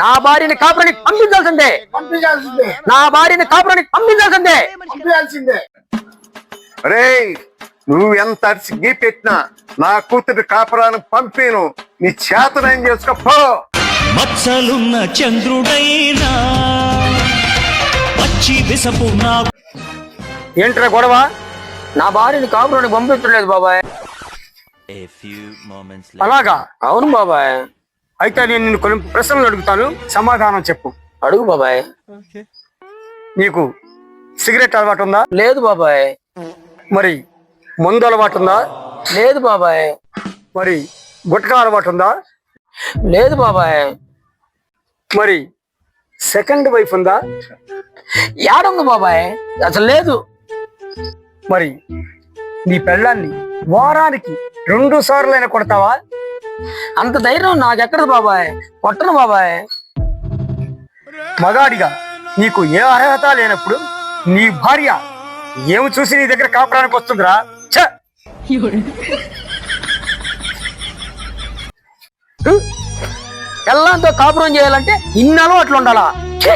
నా భార్యని కాపురానికి పంపించాల్సిందే. నా భార్యని కాపురానికి పంపించాల్సిందే. రే, నువ్వు ఎంత అరిసి పెట్టినా నా కూతురు కాపురానికి పంపిను. నీ చేతనం చేసుకో. మచ్చలున్న చంద్రుడైనా పచ్చి విసపు నా ఏంట్రా గొడవ? నా భార్యని కాపురానికి పంపించలేదు బాబాయ్. అలాగా? అవును బాబాయ్. అయితే నేను నిన్ను కొన్ని ప్రశ్నలు అడుగుతాను, సమాధానం చెప్పు. అడుగు బాబాయ్. నీకు సిగరెట్ అలవాటు ఉందా? లేదు బాబాయ్. మరి మందు అలవాటు ఉందా? లేదు బాబాయ్. మరి గుట్కా అలవాటు ఉందా? లేదు బాబాయ్. మరి సెకండ్ వైఫ్ ఉందా? ఏడుంది బాబాయ్, అసలు లేదు. మరి నీ పెళ్ళాన్ని వారానికి 2 సార్లైనా కొడతావా? అంత ధైర్యం నాకెక్కడ బాబాయ్, కొట్టను బాబాయ్. మగాడిగా నీకు ఏ అర్హత లేనప్పుడు నీ భార్య ఏమి చూసి నీ దగ్గర కాపురానికి వస్తుందిరా? ఎల్లంతో కాపురం చేయాలంటే ఇన్ని అలవాట్లు ఉండాలా? ఛీ!